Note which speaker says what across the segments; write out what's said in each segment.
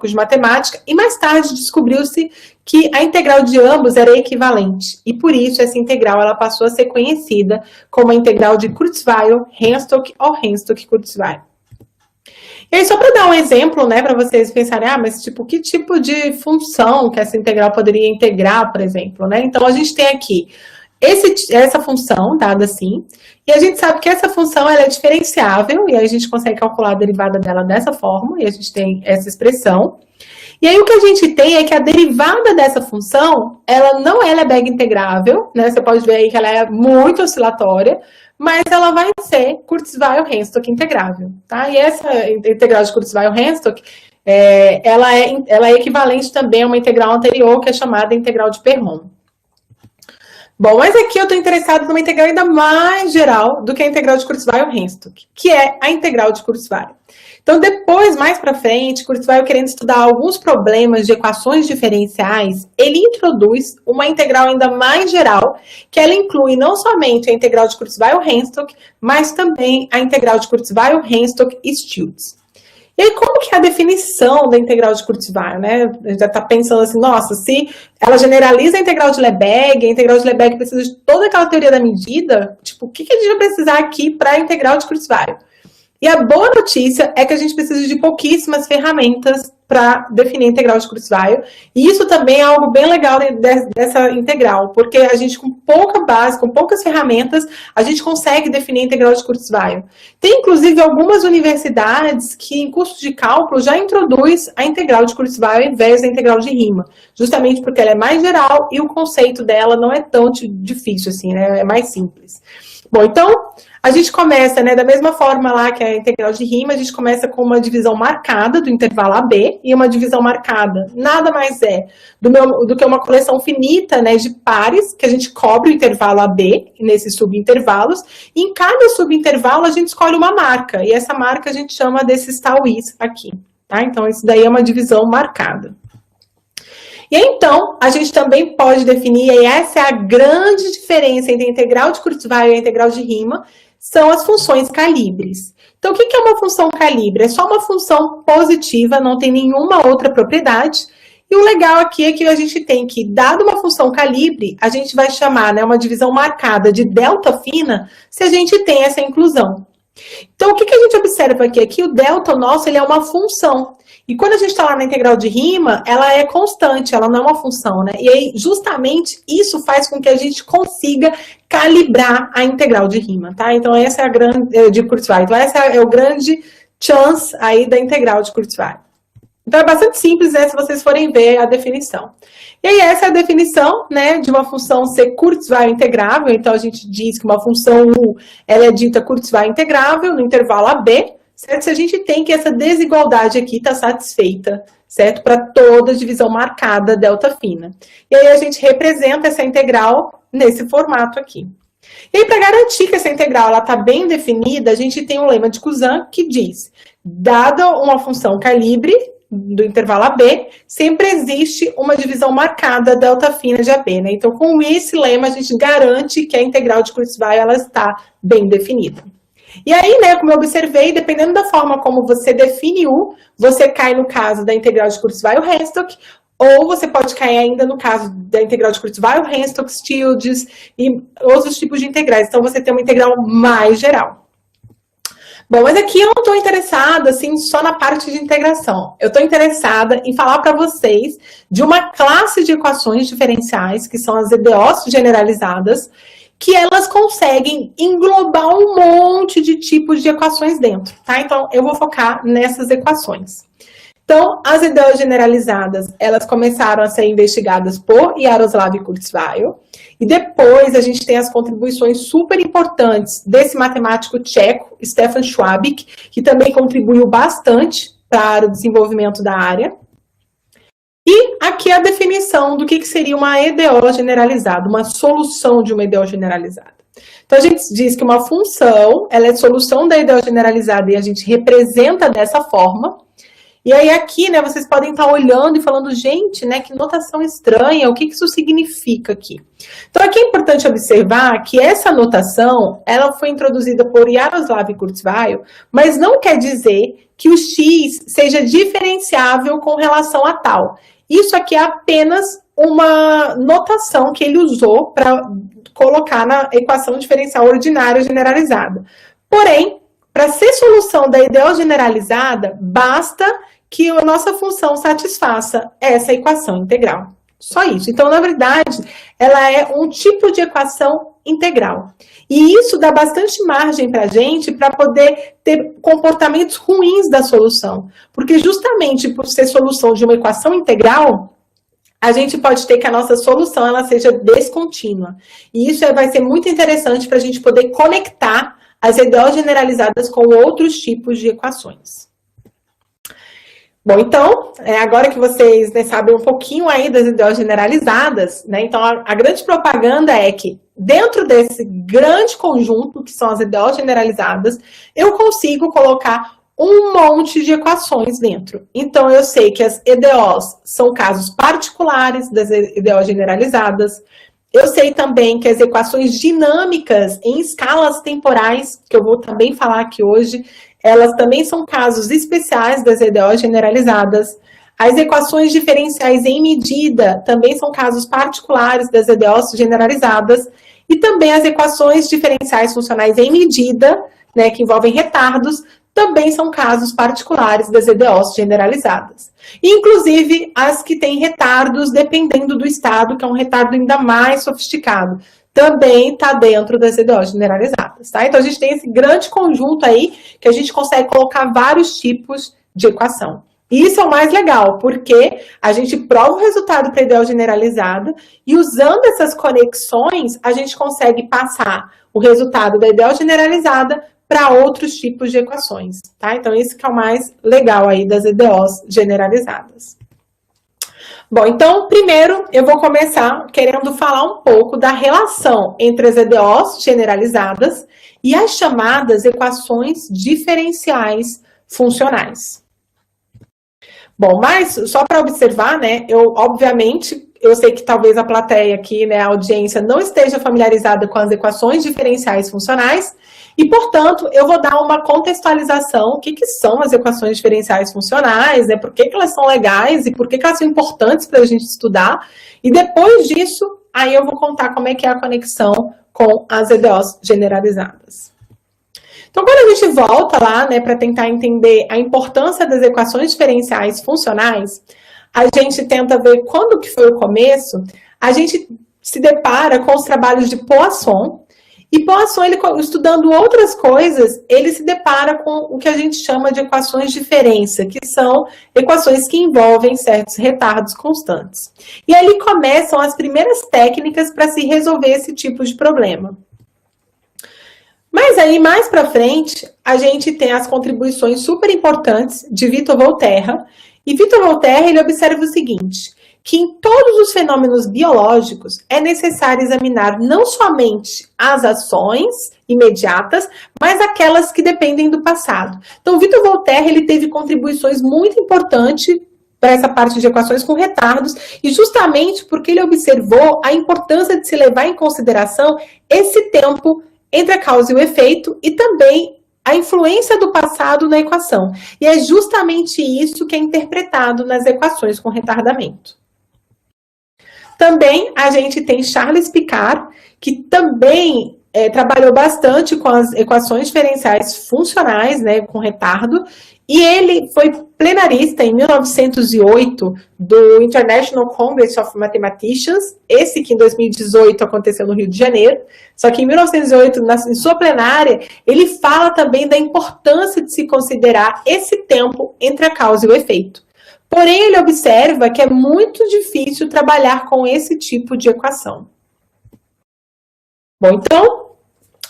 Speaker 1: de matemática, e mais tarde descobriu-se que a integral de ambos era equivalente, e por isso essa integral ela passou a ser conhecida como a integral de Kurzweil-Henstock ou Henstock-Kurzweil. E aí, só para dar um exemplo, né, para vocês pensarem, mas tipo, que tipo de função que essa integral poderia integrar, por exemplo, né? Então, a gente tem aqui essa função, dada assim, e a gente sabe que essa função ela é diferenciável, e aí a gente consegue calcular a derivada dela dessa forma, e a gente tem essa expressão. E aí o que a gente tem é que a derivada dessa função, ela não é Lebesgue integrável, né? Você pode ver aí que ela é muito oscilatória, mas ela vai ser Kurzweil-Henstock integrável, tá? E essa integral de Kurzweil-Henstock, ela é equivalente também a uma integral anterior, que é chamada integral de Perron. Bom, mas aqui eu estou interessado numa integral ainda mais geral do que a integral de Kurzweil-Henstock, que é a integral de Kurzweil. Então, depois, mais para frente, Kurzweil, querendo estudar alguns problemas de equações diferenciais, ele introduz uma integral ainda mais geral, que ela inclui não somente a integral de Kurzweil-Henstock, mas também a integral de Kurzweil-Henstock-Stiltz. E aí, como que é a definição da integral de Kurzweil, né? Já está pensando assim, nossa, se ela generaliza a integral de Lebesgue precisa de toda aquela teoria da medida, tipo, o que a gente vai precisar aqui para a integral de Kurzweil? E a boa notícia é que a gente precisa de pouquíssimas ferramentas para definir a integral de Kurzweil. E isso também é algo bem legal dessa integral, porque a gente, com pouca base, com poucas ferramentas, a gente consegue definir a integral de Kurzweil. Tem, inclusive, algumas universidades que, em curso de cálculo, já introduz a integral de Kurzweil ao invés da integral de Riemann, justamente porque ela é mais geral e o conceito dela não é tão difícil assim, né? É mais simples. Bom, então, a gente começa, né, da mesma forma lá que a integral de Riemann, a gente começa com uma divisão marcada do intervalo AB, e uma divisão marcada nada mais é do que uma coleção finita, né, de pares, que a gente cobre o intervalo AB nesses subintervalos, e em cada subintervalo a gente escolhe uma marca, e essa marca a gente chama desses tauís aqui, tá? Então, isso daí é uma divisão marcada. E então, a gente também pode definir, e essa é a grande diferença entre a integral de Kurzweil e a integral de Riemann, são as funções calibres. Então, o que é uma função calibre? É só uma função positiva, não tem nenhuma outra propriedade. E o legal aqui é que a gente tem que, dado uma função calibre, a gente vai chamar, né, uma divisão marcada de delta fina, se a gente tem essa inclusão. Então, o que a gente observa aqui? Aqui o delta nosso, ele é uma função. E quando a gente está lá na integral de Riemann, ela é constante, ela não é uma função, né? E aí, justamente, isso faz com que a gente consiga calibrar a integral de Riemann, tá? Então, essa é a grande, de Kurzweil. Então, essa é o grande chance aí da integral de Kurzweil. Então, é bastante simples, né, se vocês forem ver a definição. E aí, essa é a definição, né, de uma função ser Kurzweil integrável. Então, a gente diz que uma função U, ela é dita Kurzweil integrável no intervalo AB, certo? Se a gente tem que essa desigualdade aqui está satisfeita, certo? Para toda divisão marcada delta fina. E aí, a gente representa essa integral nesse formato aqui. E aí, para garantir que essa integral está bem definida, a gente tem um lema de Cousin que diz, dada uma função calibre, do intervalo AB, sempre existe uma divisão marcada delta fina de AB, né? Então, com esse lema, a gente garante que a integral de Kurzweil ela está bem definida. E aí, né, como eu observei, dependendo da forma como você define U, você cai no caso da integral de Kurzweil-Henstock, ou você pode cair ainda no caso da integral de Kurzweil-Henstock, Stiltz e outros tipos de integrais. Então, você tem uma integral mais geral. Bom, mas aqui eu não estou interessada, assim, só na parte de integração. Eu estou interessada em falar para vocês de uma classe de equações diferenciais, que são as EDOs generalizadas, que elas conseguem englobar um monte de tipos de equações dentro, tá? Então, eu vou focar nessas equações. Então, as EDOs generalizadas, elas começaram a ser investigadas por Jaroslav Kurzweil, e depois a gente tem as contribuições super importantes desse matemático tcheco, Stefan Schwabik, que também contribuiu bastante para o desenvolvimento da área. E aqui a definição do que seria uma EDO generalizada, uma solução de uma EDO generalizada. Então, a gente diz que uma função, ela é solução da EDO generalizada e a gente representa dessa forma. E aí aqui, né, vocês podem estar olhando e falando, gente, né, que notação estranha, o que isso significa aqui? Então aqui é importante observar que essa notação, ela foi introduzida por Jaroslav Kurzweil, mas não quer dizer que o x seja diferenciável com relação a tal. Isso aqui é apenas uma notação que ele usou para colocar na equação diferencial ordinária generalizada. Porém, para ser solução da EDO generalizada, basta que a nossa função satisfaça essa equação integral. Só isso. Então, na verdade, ela é um tipo de equação integral. E isso dá bastante margem para a gente para poder ter comportamentos ruins da solução. Porque justamente por ser solução de uma equação integral, a gente pode ter que a nossa solução ela seja descontínua. E isso vai ser muito interessante para a gente poder conectar as EDOs generalizadas com outros tipos de equações. Bom, então, agora que vocês sabem um pouquinho aí das EDOs generalizadas, né, então a grande propaganda é que dentro desse grande conjunto, que são as EDOs generalizadas, eu consigo colocar um monte de equações dentro. Então, eu sei que as EDOs são casos particulares das EDOs generalizadas. Eu sei também que as equações dinâmicas em escalas temporais, que eu vou também falar aqui hoje, elas também são casos especiais das EDOs generalizadas. As equações diferenciais em medida também são casos particulares das EDOs generalizadas. E também as equações diferenciais funcionais em medida, né, que envolvem retardos, também são casos particulares das EDOs generalizadas. Inclusive, as que têm retardos dependendo do estado, que é um retardo ainda mais sofisticado, também está dentro das EDOs generalizadas, tá? Então, a gente tem esse grande conjunto aí, que a gente consegue colocar vários tipos de equação. E isso é o mais legal, porque a gente prova o resultado para a EDO generalizada, e usando essas conexões, a gente consegue passar o resultado da EDO generalizada para outros tipos de equações, tá? Então, isso que é o mais legal aí das EDOs generalizadas. Bom, então, primeiro, eu vou começar querendo falar um pouco da relação entre as EDOs generalizadas e as chamadas equações diferenciais funcionais. Bom, mas só para observar, né, obviamente, eu sei que talvez a plateia aqui, né, a audiência não esteja familiarizada com as equações diferenciais funcionais, e, portanto, eu vou dar uma contextualização, o que são as equações diferenciais funcionais, né, por que elas são legais e por que elas são importantes para a gente estudar, e depois disso, aí eu vou contar como é que é a conexão com as EDOs generalizadas. Então, quando a gente volta lá, né, para tentar entender a importância das equações diferenciais funcionais, a gente tenta ver quando que foi o começo, a gente se depara com os trabalhos de Poisson, e Poisson, ele, estudando outras coisas, ele se depara com o que a gente chama de equações de diferença, que são equações que envolvem certos retardos constantes. E ali começam as primeiras técnicas para se resolver esse tipo de problema. Mas aí, mais para frente, a gente tem as contribuições super importantes de Victor Volterra. E Victor Volterra, ele observa o seguinte, que em todos os fenômenos biológicos é necessário examinar não somente as ações imediatas, mas aquelas que dependem do passado. Então, Victor Volterra, ele teve contribuições muito importantes para essa parte de equações com retardos, e justamente porque ele observou a importância de se levar em consideração esse tempo entre a causa e o efeito, e também a influência do passado na equação. E é justamente isso que é interpretado nas equações com retardamento. Também a gente tem Charles Picard, que também trabalhou bastante com as equações diferenciais funcionais, né, com retardo, e ele foi plenarista em 1908 do International Congress of Mathematicians, esse que em 2018 aconteceu no Rio de Janeiro, só que em 1908, em sua plenária, ele fala também da importância de se considerar esse tempo entre a causa e o efeito. Porém, ele observa que é muito difícil trabalhar com esse tipo de equação. Bom, então,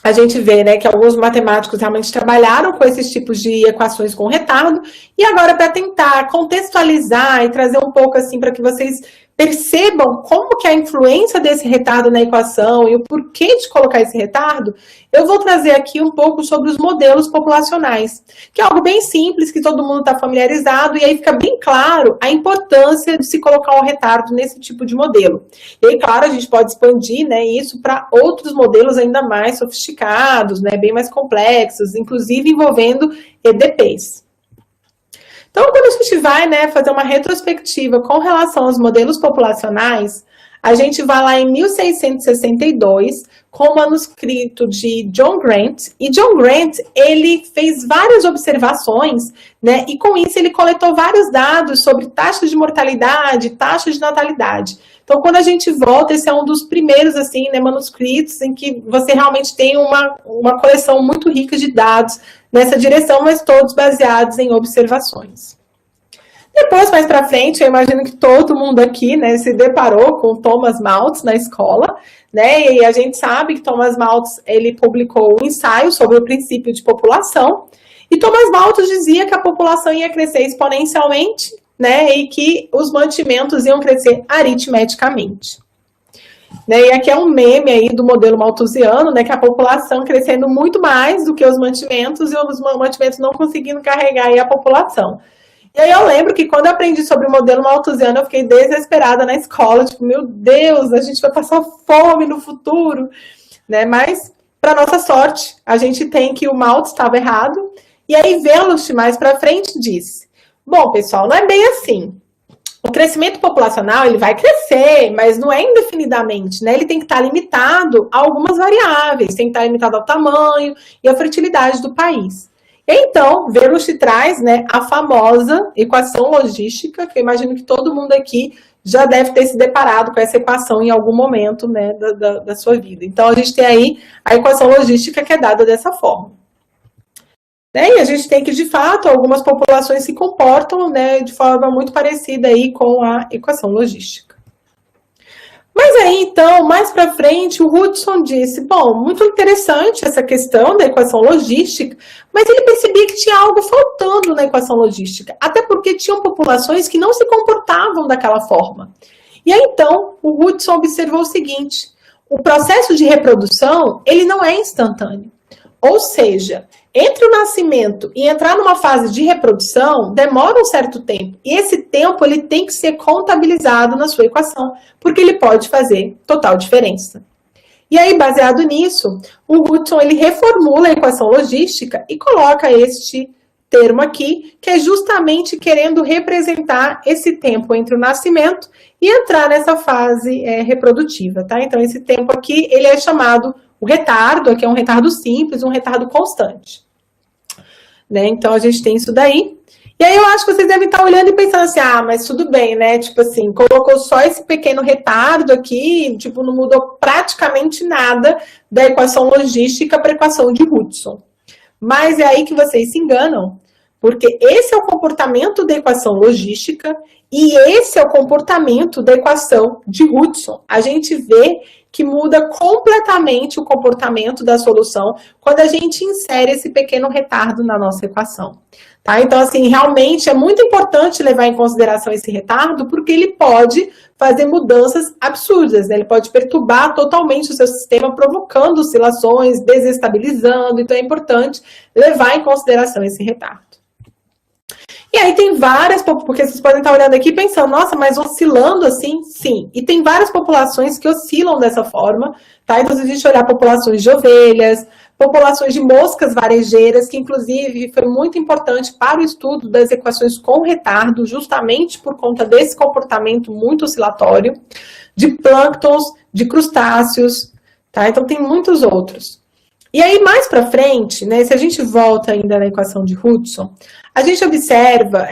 Speaker 1: a gente vê, né, que alguns matemáticos realmente trabalharam com esses tipos de equações com retardo, e agora, para tentar contextualizar e trazer um pouco assim para que vocês percebam como que a influência desse retardo na equação e o porquê de colocar esse retardo, eu vou trazer aqui um pouco sobre os modelos populacionais, que é algo bem simples, que todo mundo está familiarizado, e aí fica bem claro a importância de se colocar um retardo nesse tipo de modelo. E aí, claro, a gente pode expandir, né, isso para outros modelos ainda mais sofisticados, né, bem mais complexos, inclusive envolvendo EDPs. Então, quando a gente vai, né, fazer uma retrospectiva com relação aos modelos populacionais, a gente vai lá em 1662, com o manuscrito de John Grant, e John Grant, ele fez várias observações, né, e com isso ele coletou vários dados sobre taxa de mortalidade, taxa de natalidade. Então, quando a gente volta, esse é um dos primeiros, assim, né, manuscritos em que você realmente tem uma coleção muito rica de dados nessa direção, mas todos baseados em observações. Depois, mais para frente, eu imagino que todo mundo aqui, né, se deparou com Thomas Malthus na escola, né, e a gente sabe que Thomas Malthus, ele publicou um ensaio sobre o princípio de população, e Thomas Malthus dizia que a população ia crescer exponencialmente, né, e que os mantimentos iam crescer aritmeticamente. Né, e aqui é um meme aí do modelo malthusiano, né, que a população crescendo muito mais do que os mantimentos e os mantimentos não conseguindo carregar aí a população. E aí eu lembro que quando eu aprendi sobre o modelo malthusiano, eu fiquei desesperada na escola, tipo, meu Deus, a gente vai passar fome no futuro, né, mas, para nossa sorte, a gente tem que o Malthus estava errado, e aí Velost, mais para frente, disse, bom, pessoal, não é bem assim. O crescimento populacional, ele vai crescer, mas não é indefinidamente, né? Ele tem que estar limitado a algumas variáveis, tem que estar limitado ao tamanho e à fertilidade do país. Então, Velost traz, né, a famosa equação logística, que eu imagino que todo mundo aqui já deve ter se deparado com essa equação em algum momento, né, da sua vida. Então, a gente tem aí a equação logística que é dada dessa forma. Né, e a gente tem que, de fato, algumas populações se comportam, né, de forma muito parecida aí com a equação logística. Mas aí, então, mais para frente, o Hudson disse, bom, muito interessante essa questão da equação logística, mas ele percebia que tinha algo faltando na equação logística, até porque tinham populações que não se comportavam daquela forma. E aí, então, o Hudson observou o seguinte, o processo de reprodução, ele não é instantâneo. Ou seja, entre o nascimento e entrar numa fase de reprodução, demora um certo tempo. E esse tempo ele tem que ser contabilizado na sua equação, porque ele pode fazer total diferença. E aí, baseado nisso, o Hudson ele reformula a equação logística e coloca este termo aqui, que é justamente querendo representar esse tempo entre o nascimento e entrar nessa fase reprodutiva, tá? Então, esse tempo aqui, ele é chamado o retardo, aqui é um retardo simples, um retardo constante. Né? Então, a gente tem isso daí. E aí, eu acho que vocês devem estar olhando e pensando assim, ah, mas tudo bem, né? Tipo assim, colocou só esse pequeno retardo aqui, tipo, não mudou praticamente nada da equação logística para a equação de Hudson. Mas é aí que vocês se enganam, porque esse é o comportamento da equação logística e esse é o comportamento da equação de Hudson. A gente vê que muda completamente o comportamento da solução quando a gente insere esse pequeno retardo na nossa equação. Tá? Então, assim, realmente é muito importante levar em consideração esse retardo, porque ele pode fazer mudanças absurdas, né? Ele pode perturbar totalmente o seu sistema, provocando oscilações, desestabilizando, então é importante levar em consideração esse retardo. E aí tem várias, porque vocês podem estar olhando aqui pensando, nossa, mas oscilando assim? Sim. E tem várias populações que oscilam dessa forma, tá? Então, se a gente olhar populações de ovelhas, populações de moscas varejeiras, que inclusive foi muito importante para o estudo das equações com retardo, justamente por conta desse comportamento muito oscilatório, de plânctons, de crustáceos, tá? Então, tem muitos outros. E aí, mais para frente, né, se a gente volta ainda na equação de Hudson, a gente observa,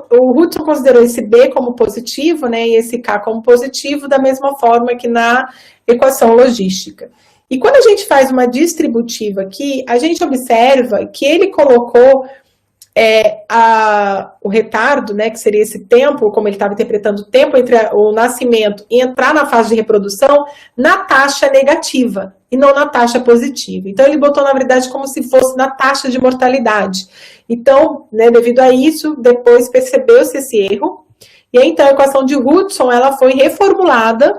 Speaker 1: o Hudson considerou esse B como positivo, né, e esse K como positivo, da mesma forma que na equação logística. E quando a gente faz uma distributiva aqui, a gente observa que ele colocou o retardo, né, que seria esse tempo, como ele estava interpretando o tempo entre o nascimento e entrar na fase de reprodução, na taxa negativa e não na taxa positiva. Então, ele botou, na verdade, como se fosse na taxa de mortalidade. Então, né, devido a isso, depois percebeu-se esse erro, E aí, então, a equação de Hudson, ela foi reformulada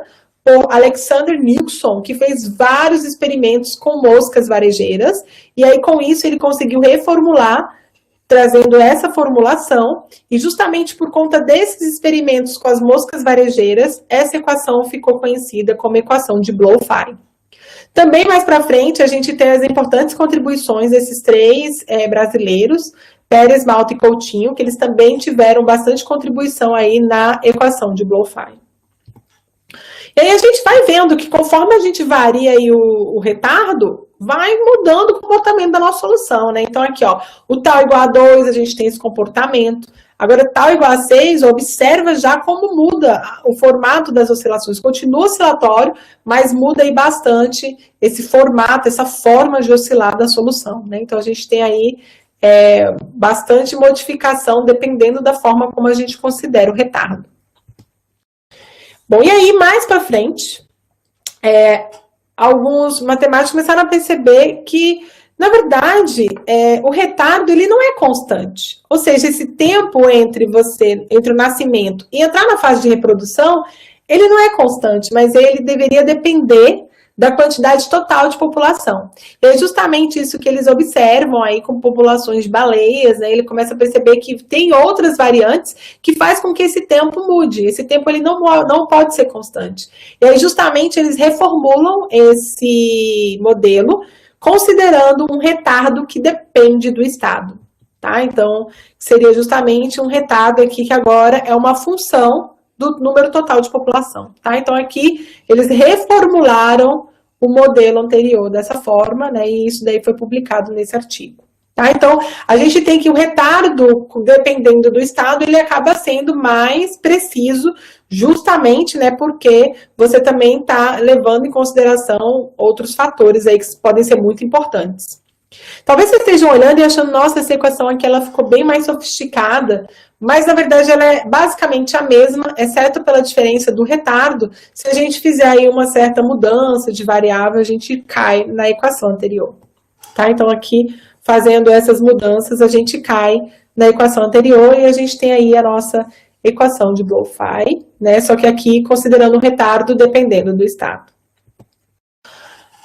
Speaker 1: por Alexander Nilsson, que fez vários experimentos com moscas varejeiras, e aí, com isso, ele conseguiu reformular, trazendo essa formulação, e justamente por conta desses experimentos com as moscas varejeiras, essa equação ficou conhecida como equação de Blow-Fine. Também mais para frente, a gente tem as importantes contribuições desses três brasileiros, Pérez, Malta e Coutinho, que eles também tiveram bastante contribuição aí na equação de Blow-Fine. E aí a gente vai vendo que conforme a gente varia aí o retardo, vai mudando o comportamento da nossa solução, né? Então aqui, ó, o tal igual a 2, a gente tem esse comportamento. Agora, tal igual a 6, observa já como muda o formato das oscilações. Continua oscilatório, mas muda aí bastante esse formato, essa forma de oscilar da solução, né? Então a gente tem aí bastante modificação dependendo da forma como a gente considera o retardo. Bom, e aí, mais para frente, alguns matemáticos começaram a perceber que, na verdade, o retardo ele não é constante. Ou seja, esse tempo entre o nascimento e entrar na fase de reprodução, ele não é constante, mas ele deveria depender da quantidade total de população. E é justamente isso que eles observam aí com populações de baleias, né? Ele começa a perceber que tem outras variantes que faz com que esse tempo mude. Esse tempo ele não pode ser constante. E aí justamente eles reformulam esse modelo considerando um retardo que depende do estado. Tá? Então, seria justamente um retardo aqui que agora é uma função do número total de população, tá? Então, aqui, eles reformularam o modelo anterior dessa forma, né? E isso daí foi publicado nesse artigo, tá? Então, a gente tem que o retardo, dependendo do estado, ele acaba sendo mais preciso, justamente, né? Porque você também está levando em consideração outros fatores aí que podem ser muito importantes. Talvez vocês estejam olhando e achando, nossa, essa equação aqui ela ficou bem mais sofisticada, mas na verdade ela é basicamente a mesma, exceto pela diferença do retardo. Se a gente fizer aí uma certa mudança de variável, a gente cai na equação anterior. Tá? Então aqui, fazendo essas mudanças, a gente cai na equação anterior e a gente tem aí a nossa equação de Blow-Fine, né? Só que aqui considerando o retardo dependendo do estado.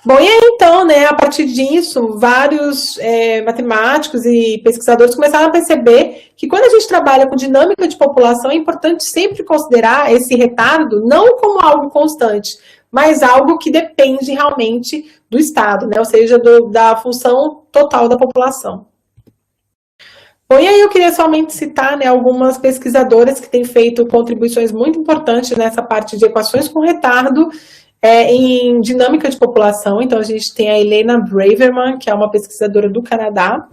Speaker 1: Bom, e aí então, né, a partir disso, vários matemáticos e pesquisadores começaram a perceber que quando a gente trabalha com dinâmica de população, é importante sempre considerar esse retardo não como algo constante, mas algo que depende realmente do estado, né, ou seja, da função total da população. Bom, e aí eu queria somente citar, né, algumas pesquisadoras que têm feito contribuições muito importantes nessa parte de equações com retardo, em dinâmica de população. Então, a gente tem a Helena Braverman, que é uma pesquisadora do Canadá.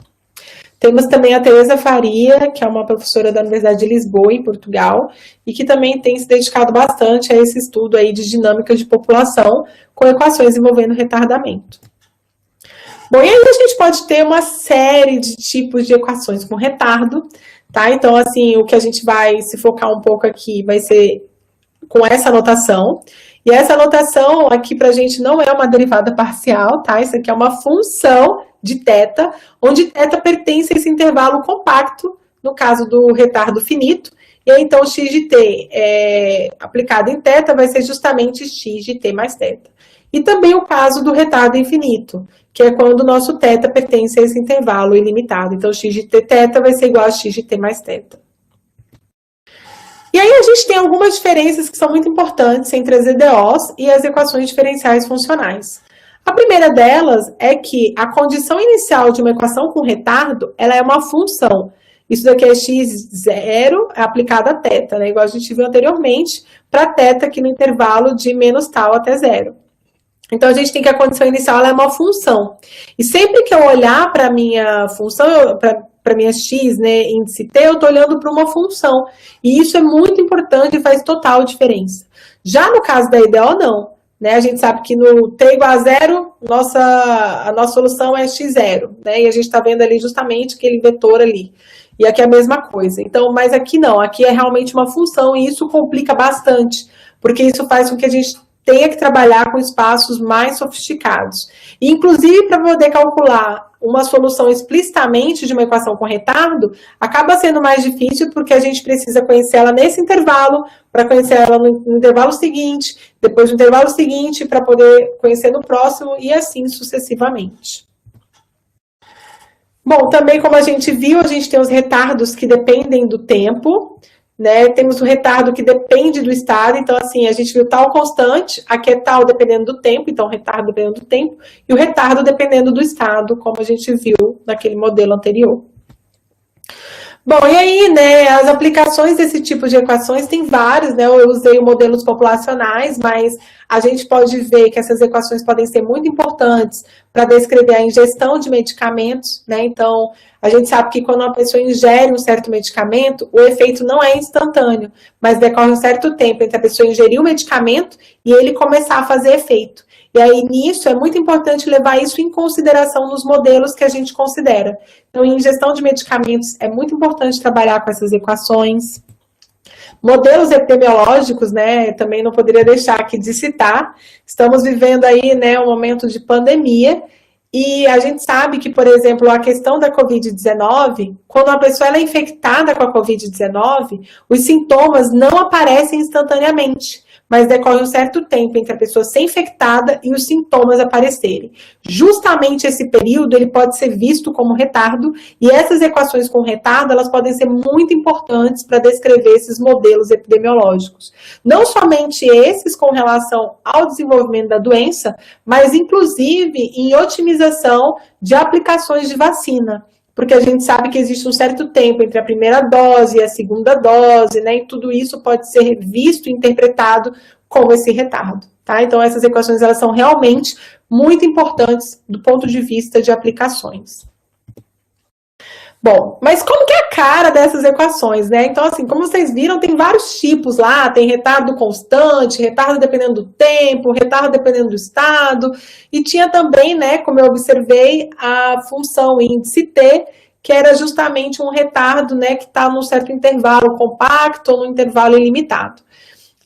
Speaker 1: Temos também a Teresa Faria, que é uma professora da Universidade de Lisboa, em Portugal, e que também tem se dedicado bastante a esse estudo aí de dinâmica de população com equações envolvendo retardamento. Bom, e aí a gente pode ter uma série de tipos de equações com retardo, tá? Então, assim, o que a gente vai se focar um pouco aqui vai ser com essa notação. E essa notação aqui para a gente não é uma derivada parcial, tá? Isso aqui é uma função de θ, onde θ pertence a esse intervalo compacto, no caso do retardo finito. E aí, então, x de t aplicado em θ vai ser justamente x de t mais θ. E também o caso do retardo infinito, que é quando o nosso θ pertence a esse intervalo ilimitado. Então, x de t θ vai ser igual a x de t mais θ. E aí a gente tem algumas diferenças que são muito importantes entre as EDOs e as equações diferenciais funcionais. A primeira delas é que a condição inicial de uma equação com retardo, ela é uma função. Isso daqui é x0 aplicado a θ, né? Igual a gente viu anteriormente, para θ aqui no intervalo de menos tal até zero. Então, a gente tem que a condição inicial ela é uma função. E sempre que eu olhar para a minha função, para minha x, né, índice t, eu estou olhando para uma função. E isso é muito importante e faz total diferença. Já no caso da EDO, não. Né? A gente sabe que no t igual a zero, a nossa solução é x0. Né? E a gente está vendo ali justamente aquele vetor ali. E aqui é a mesma coisa. Então, mas aqui não. Aqui é realmente uma função e isso complica bastante. Porque isso faz com que a gente tenha que trabalhar com espaços mais sofisticados. E, inclusive, para poder calcular uma solução explicitamente de uma equação com retardo, acaba sendo mais difícil porque a gente precisa conhecer ela nesse intervalo, para conhecer ela no intervalo seguinte, depois do intervalo seguinte, para poder conhecer no próximo, e assim sucessivamente. Bom, também como a gente viu, a gente tem os retardos que dependem do tempo, né? Temos o retardo que depende do estado, então assim, a gente viu tal constante, aqui é tal dependendo do tempo, então retardo dependendo do tempo, e o retardo dependendo do estado, como a gente viu naquele modelo anterior. Bom, e aí, né, as aplicações desse tipo de equações tem várias, né, eu usei modelos populacionais, mas a gente pode ver que essas equações podem ser muito importantes para descrever a ingestão de medicamentos, né, então a gente sabe que quando uma pessoa ingere um certo medicamento, o efeito não é instantâneo, mas decorre um certo tempo entre a pessoa ingerir o medicamento e ele começar a fazer efeito. E aí, nisso, é muito importante levar isso em consideração nos modelos que a gente considera. Então, em ingestão de medicamentos, é muito importante trabalhar com essas equações. Modelos epidemiológicos, né, também não poderia deixar aqui de citar. Estamos vivendo aí, né, um momento de pandemia, e a gente sabe que, por exemplo, a questão da Covid-19, quando uma pessoa ela é infectada com a Covid-19, os sintomas não aparecem instantaneamente, mas decorre um certo tempo entre a pessoa ser infectada e os sintomas aparecerem. Justamente esse período, ele pode ser visto como retardo, e essas equações com retardo, elas podem ser muito importantes para descrever esses modelos epidemiológicos. Não somente esses com relação ao desenvolvimento da doença, mas inclusive em otimização de aplicações de vacina. Porque a gente sabe que existe um certo tempo entre a primeira dose e a segunda dose, né? E tudo isso pode ser visto e interpretado como esse retardo, tá? Então, essas equações, elas são realmente muito importantes do ponto de vista de aplicações. Bom, mas como que é a cara dessas equações, né? Então, assim, como vocês viram, tem vários tipos lá, tem retardo constante, retardo dependendo do tempo, retardo dependendo do estado, e tinha também, né, como eu observei, a função índice T, que era justamente um retardo, né, que está num certo intervalo compacto ou num intervalo ilimitado.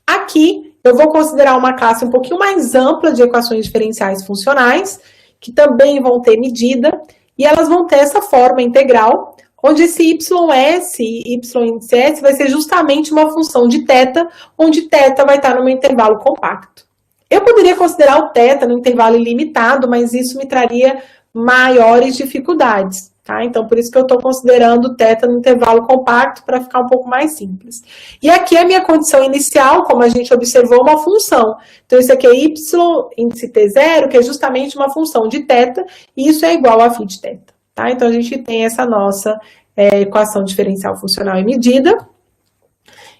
Speaker 1: Aqui, eu vou considerar uma classe um pouquinho mais ampla de equações diferenciais funcionais, que também vão ter medida, e elas vão ter essa forma integral, onde esse YS, índice S, vai ser justamente uma função de θ, onde θ vai estar num intervalo compacto. Eu poderia considerar o θ no intervalo ilimitado, mas isso me traria maiores dificuldades, tá? Então, por isso que eu estou considerando o θ no intervalo compacto, para ficar um pouco mais simples. E aqui a minha condição inicial, como a gente observou, uma função. Então, isso aqui é y, índice t0, que é justamente uma função de θ, e isso é igual a φ de θ, tá? Então, a gente tem essa nossa equação diferencial funcional em medida.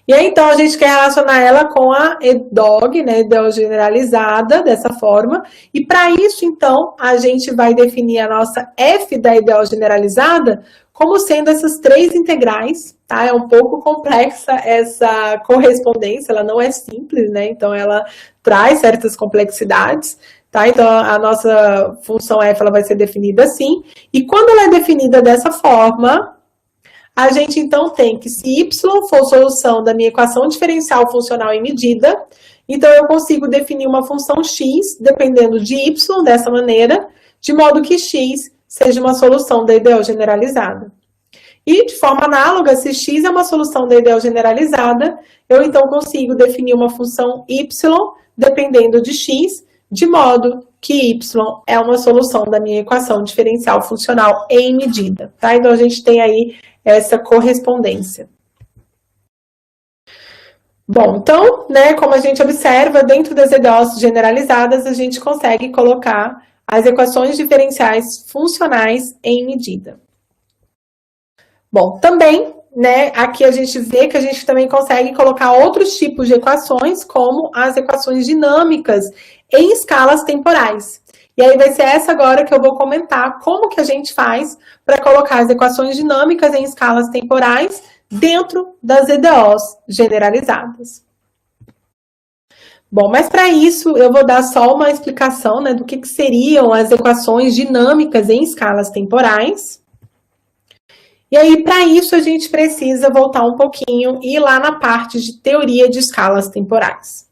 Speaker 1: E aí, então, a gente quer relacionar ela com a EDOG, né, EDO generalizada, dessa forma. E para isso, então, a gente vai definir a nossa F da EDO generalizada como sendo essas três integrais, tá? É um pouco complexa essa correspondência, ela não é simples, né? Então, ela traz certas complexidades, tá? Então, a nossa função F, ela vai ser definida assim. E quando ela é definida dessa forma, a gente, então, tem que, se y for solução da minha equação diferencial funcional em medida, então eu consigo definir uma função x, dependendo de y, dessa maneira, de modo que x seja uma solução da EDO generalizada. E, de forma análoga, se x é uma solução da EDO generalizada, eu, então, consigo definir uma função y, dependendo de x, de modo que y é uma solução da minha equação diferencial funcional em medida, tá? Então, a gente tem aí essa correspondência. Bom, então, né, como a gente observa, dentro das EDOs generalizadas, a gente consegue colocar as equações diferenciais funcionais em medida. Bom, também, né, aqui a gente vê que a gente também consegue colocar outros tipos de equações, como as equações dinâmicas em escalas temporais. E aí vai ser essa agora que eu vou comentar como que a gente faz para colocar as equações dinâmicas em escalas temporais dentro das EDOs generalizadas. Bom, mas para isso eu vou dar só uma explicação, né, do que seriam as equações dinâmicas em escalas temporais. E aí, para isso, a gente precisa voltar um pouquinho e ir lá na parte de teoria de escalas temporais.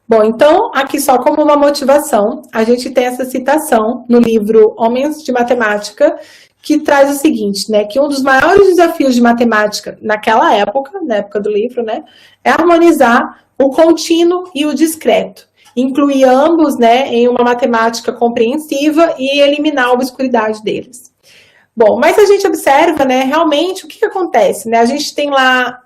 Speaker 1: Bom, então, aqui só como uma motivação, a gente tem essa citação no livro Homens de Matemática, que traz o seguinte, né, que um dos maiores desafios de matemática naquela época, na época do livro, né, é harmonizar o contínuo e o discreto, incluir ambos, né, em uma matemática compreensiva e eliminar a obscuridade deles. Bom, mas a gente observa, né, realmente o que acontece, né, a gente tem lá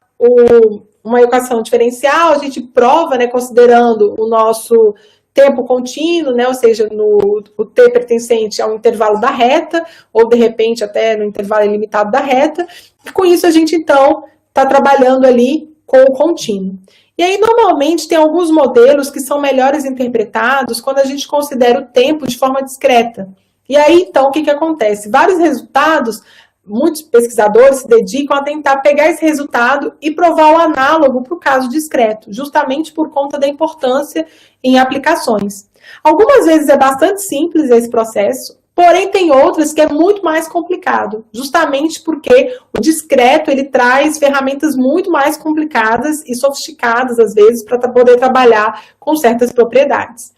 Speaker 1: uma equação diferencial, a gente prova, né, considerando o nosso tempo contínuo, né, ou seja, o t pertencente ao intervalo da reta, ou de repente até no intervalo ilimitado da reta, e com isso a gente então está trabalhando ali com o contínuo. E aí, normalmente, tem alguns modelos que são melhores interpretados quando a gente considera o tempo de forma discreta. E aí, então, o que acontece? Vários resultados, muitos pesquisadores se dedicam a tentar pegar esse resultado e provar o análogo para o caso discreto, justamente por conta da importância em aplicações. Algumas vezes é bastante simples esse processo, porém tem outras que é muito mais complicado, justamente porque o discreto ele traz ferramentas muito mais complicadas e sofisticadas, às vezes, para poder trabalhar com certas propriedades.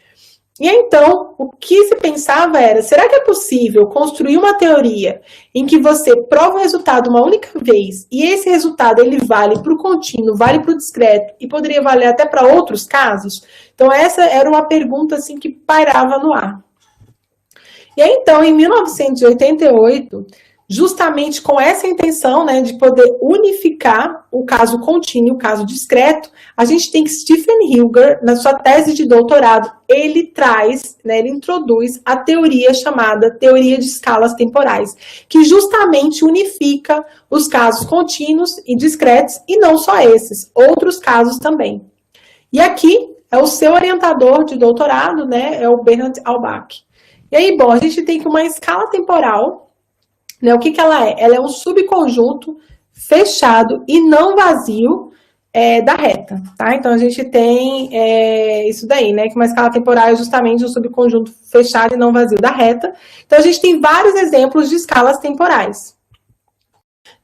Speaker 1: E então, o que se pensava era, será que é possível construir uma teoria em que você prova o resultado uma única vez e esse resultado ele vale para o contínuo, vale para o discreto e poderia valer até para outros casos? Então, essa era uma pergunta assim, que pairava no ar. E aí, então, em 1988, justamente com essa intenção, né, de poder unificar o caso contínuo e o caso discreto, a gente tem que Stephen Hilger, na sua tese de doutorado, ele traz, né, ele introduz a teoria chamada teoria de escalas temporais, que justamente unifica os casos contínuos e discretos, e não só esses, outros casos também. E aqui é o seu orientador de doutorado, né, é o Bernhard Albach. E aí, bom, a gente tem que uma escala temporal, né, o que ela é? Ela é um subconjunto fechado e não vazio da reta, tá? Então, a gente tem isso daí, né, que uma escala temporal é justamente um subconjunto fechado e não vazio da reta. Então, a gente tem vários exemplos de escalas temporais.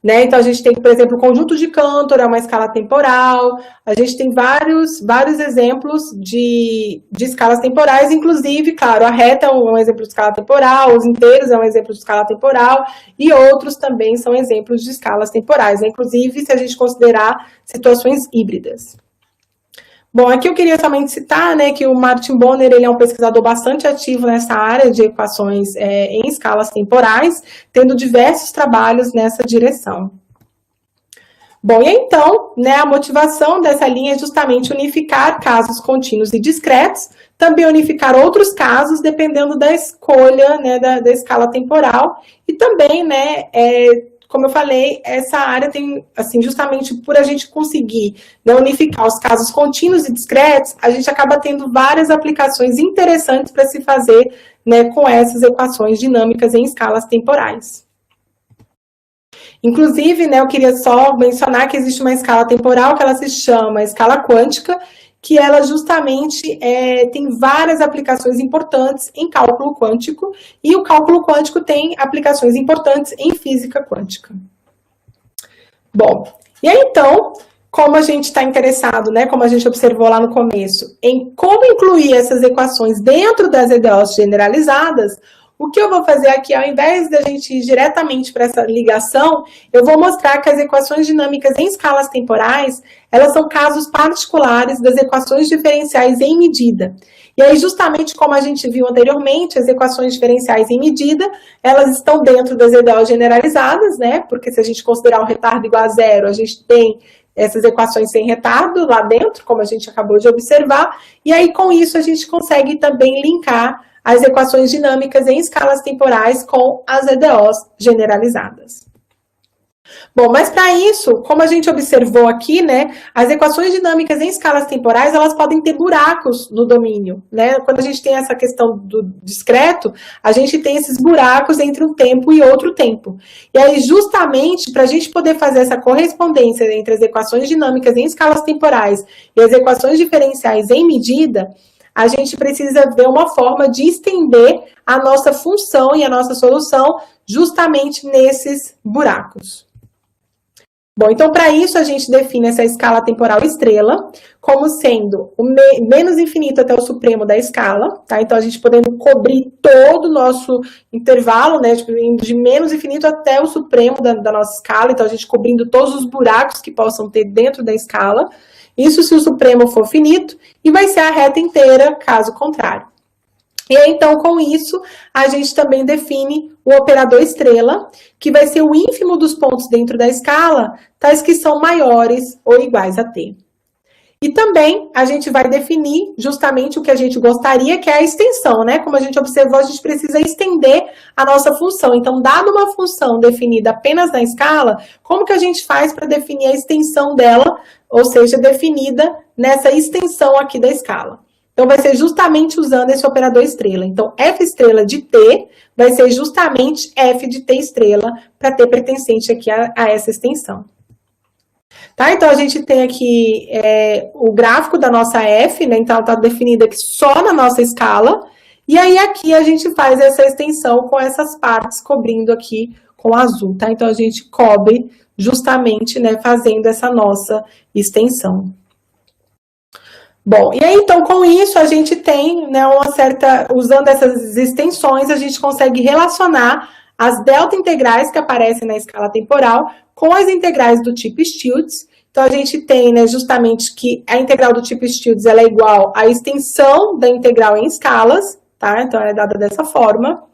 Speaker 1: Né? Então, a gente tem, por exemplo, o conjunto de Cantor, é uma escala temporal, a gente tem vários exemplos de escalas temporais, inclusive, claro, a reta é um exemplo de escala temporal, os inteiros é um exemplo de escala temporal, e outros também são exemplos de escalas temporais, né? Inclusive se a gente considerar situações híbridas. Bom, aqui eu queria somente citar, né, que o Martin Bonner ele é um pesquisador bastante ativo nessa área de equações em escalas temporais, tendo diversos trabalhos nessa direção. Bom, e então, né, a motivação dessa linha é justamente unificar casos contínuos e discretos, também unificar outros casos, dependendo da escolha, né, da escala temporal, e também, né, como eu falei, essa área tem, assim, justamente por a gente conseguir, né, unificar os casos contínuos e discretos, a gente acaba tendo várias aplicações interessantes para se fazer, né, com essas equações dinâmicas em escalas temporais. Inclusive, né, eu queria só mencionar que existe uma escala temporal que ela se chama escala quântica, que ela justamente tem várias aplicações importantes em cálculo quântico, e o cálculo quântico tem aplicações importantes em física quântica. Bom, e aí então, como a gente está interessado, né, como a gente observou lá no começo, em como incluir essas equações dentro das EDOs generalizadas, o que eu vou fazer aqui, ao invés da gente ir diretamente para essa ligação, eu vou mostrar que as equações dinâmicas em escalas temporais, elas são casos particulares das equações diferenciais em medida. E aí, justamente como a gente viu anteriormente, as equações diferenciais em medida, elas estão dentro das EDOs generalizadas, né? Porque se a gente considerar um retardo igual a zero, a gente tem essas equações sem retardo lá dentro, como a gente acabou de observar, e aí com isso a gente consegue também linkar as equações dinâmicas em escalas temporais com as EDOs generalizadas. Bom, mas para isso, como a gente observou aqui, né, as equações dinâmicas em escalas temporais, elas podem ter buracos no domínio, né? Quando a gente tem essa questão do discreto, a gente tem esses buracos entre um tempo e outro tempo. E aí, justamente, para a gente poder fazer essa correspondência entre as equações dinâmicas em escalas temporais e as equações diferenciais em medida, a gente precisa ver uma forma de estender a nossa função e a nossa solução justamente nesses buracos. Bom, então, para isso, a gente define essa escala temporal estrela como sendo o menos infinito até o supremo da escala, tá? Então, a gente podendo cobrir todo o nosso intervalo, né? Tipo, de menos infinito até o supremo da nossa escala. Então, a gente cobrindo todos os buracos que possam ter dentro da escala. Isso se o supremo for finito, e vai ser a reta inteira, caso contrário. E aí, então, com isso, a gente também define o operador estrela, que vai ser o ínfimo dos pontos dentro da escala, tais que são maiores ou iguais a t. E também a gente vai definir justamente o que a gente gostaria, que é a extensão, né? Como a gente observou, a gente precisa estender a nossa função. Então, dada uma função definida apenas na escala, como que a gente faz para definir a extensão dela, ou seja, definida nessa extensão aqui da escala? Então, vai ser justamente usando esse operador estrela. Então, f estrela de t vai ser justamente f de t estrela para t pertencente aqui a essa extensão. Tá? Então, a gente tem aqui o gráfico da nossa f, né? Então, ela está definida aqui só na nossa escala. E aí, aqui, a gente faz essa extensão com essas partes cobrindo aqui com azul, tá? Então, a gente cobre justamente, né, fazendo essa nossa extensão. Bom, e aí, então, com isso, a gente tem, né, uma certa... Usando essas extensões, a gente consegue relacionar as delta integrais que aparecem na escala temporal com as integrais do tipo Stieltjes. Então, a gente tem, né, justamente que a integral do tipo Stieltjes ela é igual à extensão da integral em escalas, tá? Então, ela é dada dessa forma.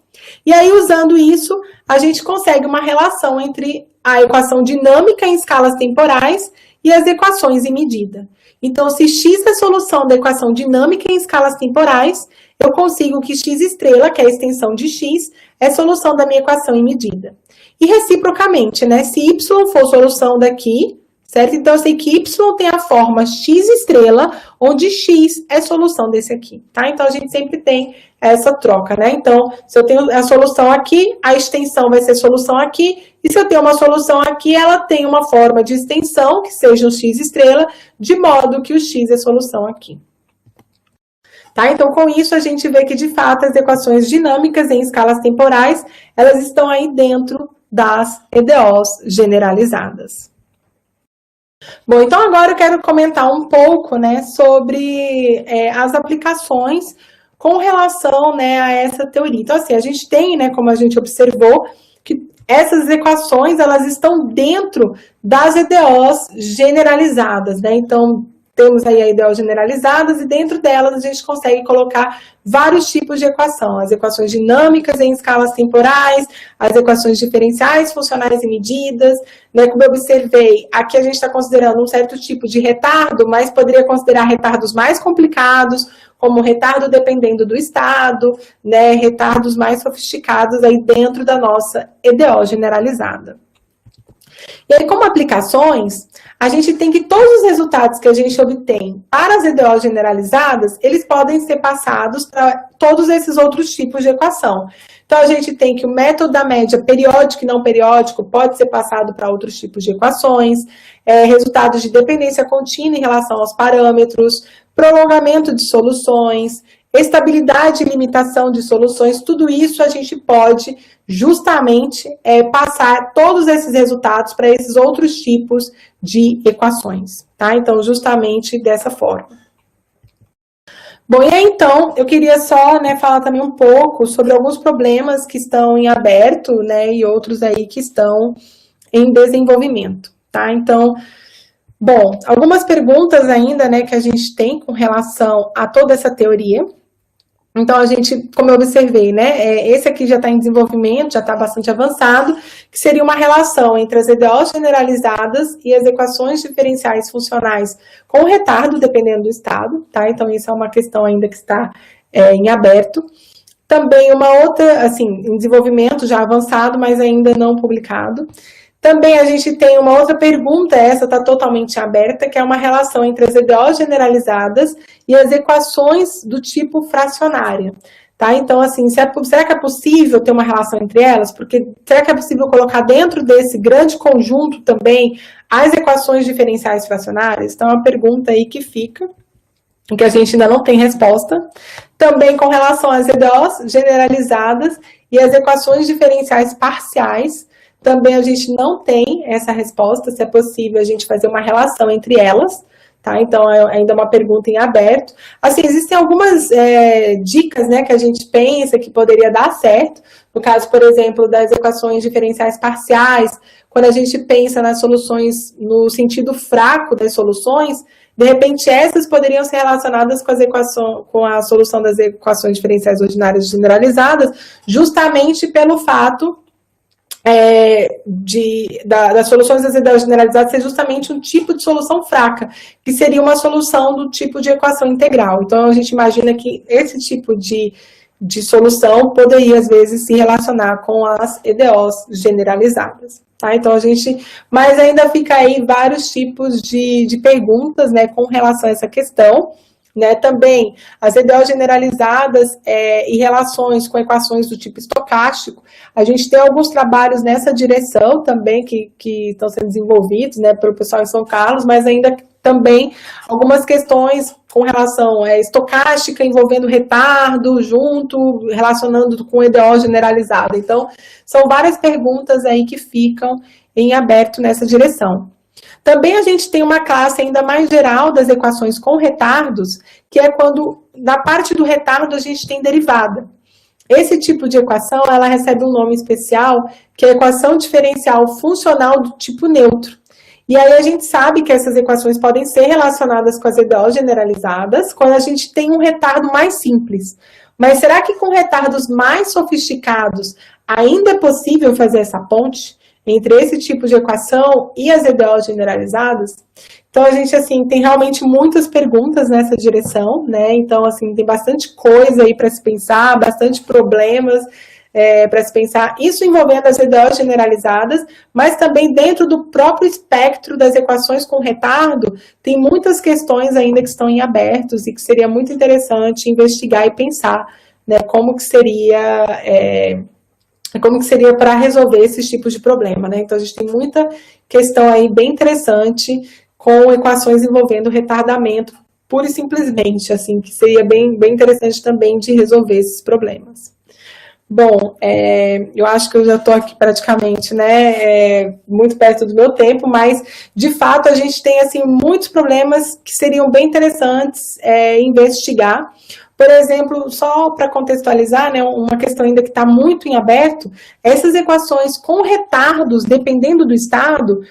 Speaker 1: E aí, usando isso, a gente consegue uma relação entre a equação dinâmica em escalas temporais e as equações em medida. Então, se x é a solução da equação dinâmica em escalas temporais, eu consigo que x estrela, que é a extensão de x, é a solução da minha equação em medida. E reciprocamente, né? Se y for solução daqui, certo? Então, eu sei que y tem a forma x estrela, onde x é solução desse aqui, tá? Então, a gente sempre tem essa troca, né? Então, se eu tenho a solução aqui, a extensão vai ser solução aqui, e se eu tenho uma solução aqui, ela tem uma forma de extensão, que seja o x estrela, de modo que o x é solução aqui. Tá? Então, com isso, a gente vê que, de fato, as equações dinâmicas em escalas temporais, elas estão aí dentro das EDOs generalizadas. Bom, então agora eu quero comentar um pouco, né, sobre as aplicações com relação, né, a essa teoria. Então, assim, a gente tem, né, como a gente observou, que essas equações, elas estão dentro das EDOs generalizadas, né? Então, temos aí a EDO generalizadas e dentro delas a gente consegue colocar vários tipos de equação. As equações dinâmicas em escalas temporais, as equações diferenciais, funcionais e medidas, né? Como eu observei, aqui a gente está considerando um certo tipo de retardo, mas poderia considerar retardos mais complicados, como retardo dependendo do estado, né? Retardos mais sofisticados aí dentro da nossa EDO generalizada. E aí, como aplicações, a gente tem que todos os resultados que a gente obtém para as EDOs generalizadas, eles podem ser passados para todos esses outros tipos de equação. Então, a gente tem que o método da média periódico e não periódico pode ser passado para outros tipos de equações, resultados de dependência contínua em relação aos parâmetros, prolongamento de soluções, estabilidade e limitação de soluções, tudo isso a gente pode justamente passar todos esses resultados para esses outros tipos de equações, tá? Então, justamente dessa forma. Bom, e aí, então, eu queria só, né, falar também um pouco sobre alguns problemas que estão em aberto, né, e outros aí que estão em desenvolvimento, tá? Então, bom, algumas perguntas ainda, né, que a gente tem com relação a toda essa teoria. Então, a gente, como eu observei, né, esse aqui já está em desenvolvimento, já está bastante avançado, que seria uma relação entre as EDOs generalizadas e as equações diferenciais funcionais com retardo, dependendo do estado, tá? Então, isso é uma questão ainda que está em aberto. Também uma outra, assim, em desenvolvimento já avançado, mas ainda não publicado. Também a gente tem uma outra pergunta, essa está totalmente aberta, que é uma relação entre as EDOs generalizadas e as equações do tipo fracionária. Tá? Então, assim, será que é possível ter uma relação entre elas? Porque será que é possível colocar dentro desse grande conjunto também as equações diferenciais fracionárias? Então, é uma pergunta aí que fica, que a gente ainda não tem resposta. Também com relação às EDOs generalizadas e as equações diferenciais parciais. Também a gente não tem essa resposta, se é possível a gente fazer uma relação entre elas, tá? Então, ainda é uma pergunta em aberto. Assim, existem algumas dicas, né, que a gente pensa que poderia dar certo. No caso, por exemplo, das equações diferenciais parciais, quando a gente pensa nas soluções no sentido fraco das soluções, de repente essas poderiam ser relacionadas com a solução das equações diferenciais ordinárias generalizadas, justamente pelo fato das soluções das ideias generalizadas ser justamente um tipo de solução fraca, que seria uma solução do tipo de equação integral. Então, a gente imagina que esse tipo de solução poderia, às vezes, se relacionar com as EDOs generalizadas. Tá? Então, mas ainda fica aí vários tipos de perguntas, né, com relação a essa questão. Né, também as EDOs generalizadas e relações com equações do tipo estocástico, a gente tem alguns trabalhos nessa direção também que estão sendo desenvolvidos, né, pelo pessoal em São Carlos, mas ainda também algumas questões com relação estocástica envolvendo retardo junto, relacionando com EDO generalizada. Então, são várias perguntas aí que ficam em aberto nessa direção. Também a gente tem uma classe ainda mais geral das equações com retardos, que é quando, na parte do retardo, a gente tem derivada. Esse tipo de equação, ela recebe um nome especial, que é a equação diferencial funcional do tipo neutro. E aí a gente sabe que essas equações podem ser relacionadas com as EDOs generalizadas, quando a gente tem um retardo mais simples. Mas será que com retardos mais sofisticados, ainda é possível fazer essa ponte entre esse tipo de equação e as EDOs generalizadas? Então, a gente, assim, tem realmente muitas perguntas nessa direção, né? Então, assim, tem bastante coisa aí para se pensar, bastante problemas para se pensar. Isso envolvendo as EDOs generalizadas, mas também dentro do próprio espectro das equações com retardo, tem muitas questões ainda que estão em abertos e que seria muito interessante investigar e pensar, né? Como que seria para resolver esses tipos de problema, né? Então, a gente tem muita questão aí bem interessante com equações envolvendo retardamento, pura e simplesmente, assim, que seria bem interessante também de resolver esses problemas. Bom, eu acho que eu já estou aqui praticamente, né, muito perto do meu tempo, mas, de fato, a gente tem, assim, muitos problemas que seriam bem interessantes investigar. Por exemplo, só para contextualizar, né, uma questão ainda que está muito em aberto, essas equações com retardos, dependendo do estado,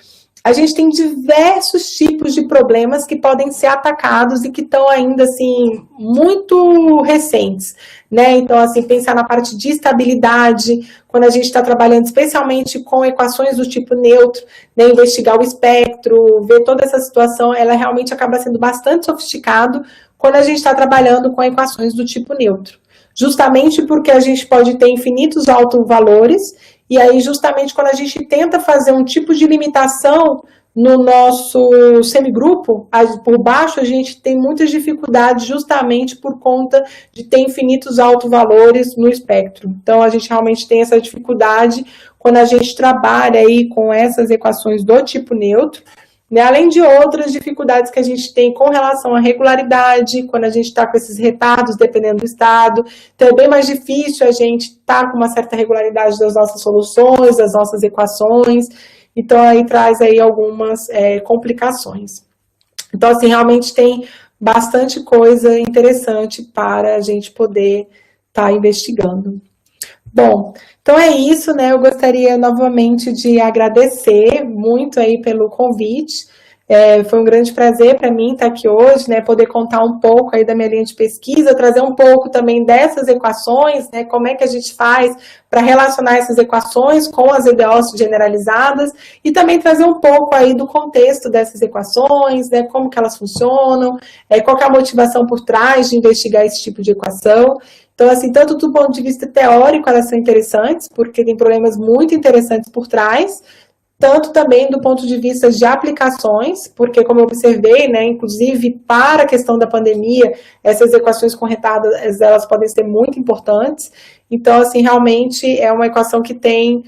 Speaker 1: a gente tem diversos tipos de problemas que podem ser atacados e que estão ainda, assim, muito recentes, né? Então, assim, pensar na parte de estabilidade, quando a gente está trabalhando especialmente com equações do tipo neutro, né? Investigar o espectro, ver toda essa situação, ela realmente acaba sendo bastante sofisticado quando a gente está trabalhando com equações do tipo neutro. Justamente porque a gente pode ter infinitos autovalores, e aí justamente quando a gente tenta fazer um tipo de limitação no nosso semigrupo, por baixo a gente tem muitas dificuldades justamente por conta de ter infinitos autovalores no espectro. Então a gente realmente tem essa dificuldade quando a gente trabalha aí com essas equações do tipo neutro, né, além de outras dificuldades que a gente tem com relação à regularidade, quando a gente está com esses retardos, dependendo do estado. Então, é bem mais difícil a gente estar com uma certa regularidade das nossas soluções, das nossas equações. Então, aí traz aí algumas complicações. Então, assim, realmente tem bastante coisa interessante para a gente poder estar investigando. Bom, então é isso, né? Eu gostaria novamente de agradecer muito aí pelo convite. Foi um grande prazer para mim estar aqui hoje, né? Poder contar um pouco aí da minha linha de pesquisa, trazer um pouco também dessas equações, né? Como é que a gente faz para relacionar essas equações com as EDOs generalizadas e também trazer um pouco aí do contexto dessas equações, né? Como que elas funcionam, qual que é a motivação por trás de investigar esse tipo de equação. Então, assim, tanto do ponto de vista teórico, elas são interessantes, porque tem problemas muito interessantes por trás, tanto também do ponto de vista de aplicações, porque, como eu observei, né, inclusive para a questão da pandemia, essas equações com retardo, elas podem ser muito importantes. Então, assim, realmente é uma equação que tem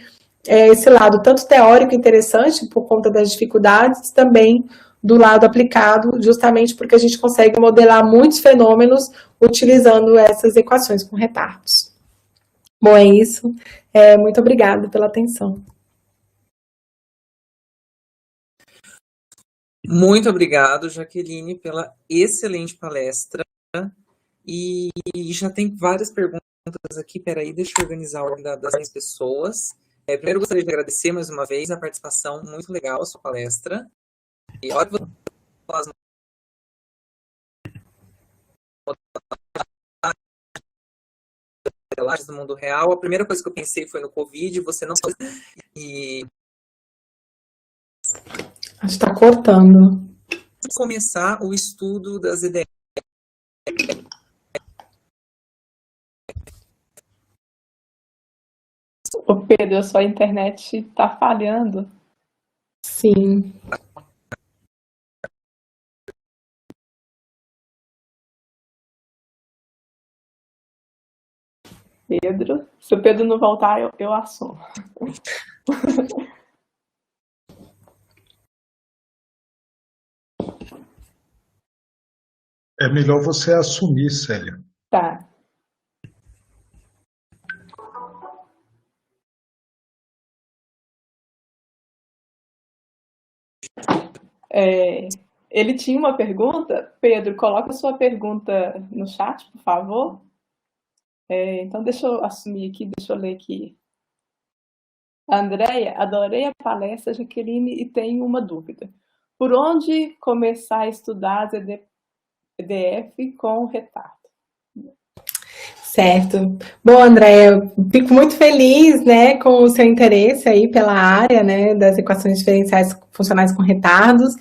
Speaker 1: esse lado tanto teórico interessante, por conta das dificuldades, também do lado aplicado, justamente porque a gente consegue modelar muitos fenômenos utilizando essas equações com retardos. Bom, é isso. Muito obrigada pela atenção.
Speaker 2: Muito obrigado, Jaqueline, pela excelente palestra. E já tem várias perguntas aqui. Peraí, deixa eu organizar a ordem das pessoas. Primeiro, gostaria de agradecer mais uma vez a participação, muito legal a sua palestra. E a hora que você falar as modelagens do mundo real, a primeira coisa que eu pensei foi no Covid, você não... E
Speaker 1: Acho que está cortando.
Speaker 2: começar o estudo das ideias.
Speaker 3: Ô Pedro, a sua internet está falhando.
Speaker 1: Sim.
Speaker 3: Pedro, se o Pedro não voltar, eu assumo.
Speaker 4: É melhor você assumir, Célia.
Speaker 3: Tá. Ele tinha uma pergunta. Pedro, coloca a sua pergunta no chat, por favor. Então, deixa eu assumir aqui, deixa eu ler aqui. Andréia, adorei a palestra, Jaqueline, e tenho uma dúvida. Por onde começar a estudar ZDF com retardo?
Speaker 1: Certo. Bom, Andréia, fico muito feliz, né, com o seu interesse aí pela área, né, das equações diferenciais funcionais com retardos.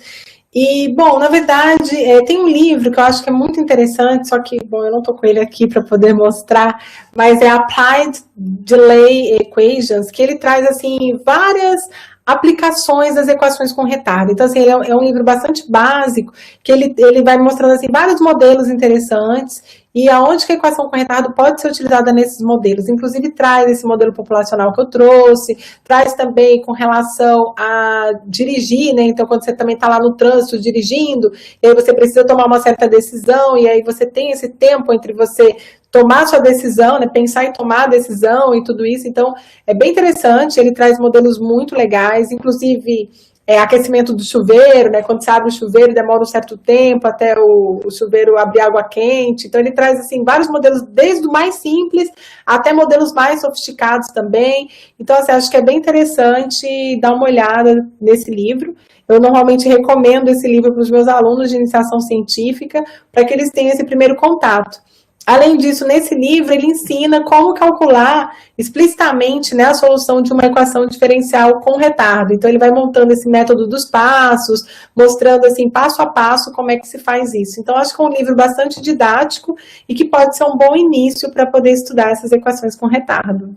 Speaker 1: E, bom, na verdade, tem um livro que eu acho que é muito interessante, só que, bom, eu não estou com ele aqui para poder mostrar, mas é Applied Delay Equations, que ele traz, assim, várias aplicações das equações com retardo. Então, assim, ele é um livro bastante básico, que ele vai mostrando, assim, vários modelos interessantes e aonde que a equação com retardo pode ser utilizada nesses modelos. Inclusive, traz esse modelo populacional que eu trouxe, traz também com relação a dirigir, né? Então, quando você também está lá no trânsito dirigindo, e aí você precisa tomar uma certa decisão, e aí você tem esse tempo entre você tomar sua decisão, né? Pensar em tomar a decisão e tudo isso. Então, é bem interessante, ele traz modelos muito legais, inclusive aquecimento do chuveiro, né? Quando você abre o chuveiro, demora um certo tempo até o chuveiro abrir água quente. Então, ele traz, assim, vários modelos, desde o mais simples até modelos mais sofisticados também. Então, assim, acho que é bem interessante dar uma olhada nesse livro. Eu normalmente recomendo esse livro para os meus alunos de iniciação científica, para que eles tenham esse primeiro contato. Além disso, nesse livro, ele ensina como calcular explicitamente, né, a solução de uma equação diferencial com retardo. Então, ele vai montando esse método dos passos, mostrando, assim, passo a passo como é que se faz isso. Então, acho que é um livro bastante didático e que pode ser um bom início para poder estudar essas equações com retardo.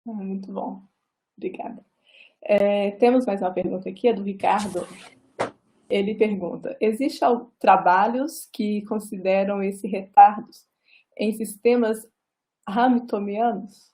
Speaker 3: Muito bom. Obrigada. Temos mais uma pergunta aqui, é do Ricardo. Ele pergunta, existem trabalhos que consideram esse retardos em sistemas hamiltonianos?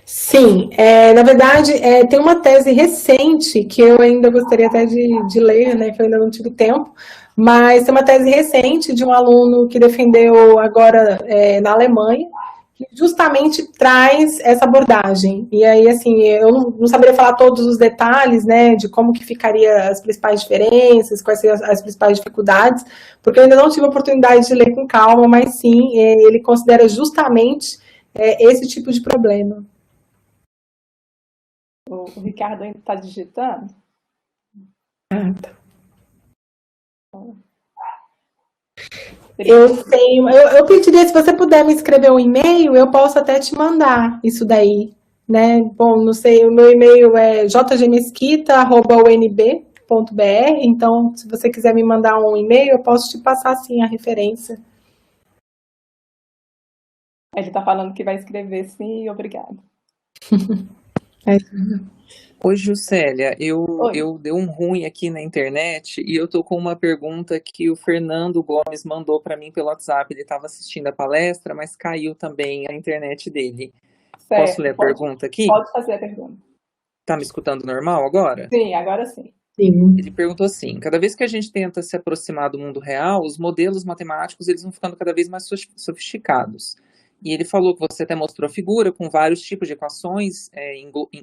Speaker 1: Sim, na verdade, tem uma tese recente que eu ainda gostaria até de ler, né, que eu ainda não tive tempo, mas tem uma tese recente de um aluno que defendeu agora na Alemanha, que justamente traz essa abordagem. E aí, assim, eu não saberia falar todos os detalhes, né, de como que ficaria as principais diferenças, quais seriam as principais dificuldades, porque eu ainda não tive a oportunidade de ler com calma, mas sim, ele considera justamente esse tipo de problema.
Speaker 3: O Ricardo ainda está digitando?
Speaker 1: Tá. Eu pediria, se você puder me escrever um e-mail, eu posso até te mandar isso daí, né? Bom, não sei, o meu e-mail é jgmesquita@unb.br, então, se você quiser me mandar um e-mail, eu posso te passar, sim, a referência.
Speaker 3: Ele está falando que vai escrever, sim, obrigado.
Speaker 2: Oi, Juscelia, eu dei um ruim aqui na internet e eu tô com uma pergunta que o Fernando Gomes mandou para mim pelo WhatsApp. Ele estava assistindo a palestra, mas caiu também a internet dele.
Speaker 3: Certo,
Speaker 2: posso ler a pergunta aqui?
Speaker 3: Pode fazer a pergunta.
Speaker 2: Tá me escutando normal agora?
Speaker 3: Sim, agora sim.
Speaker 2: Ele perguntou assim, cada vez que a gente tenta se aproximar do mundo real, os modelos matemáticos eles vão ficando cada vez mais sofisticados. E ele falou que você até mostrou a figura com vários tipos de equações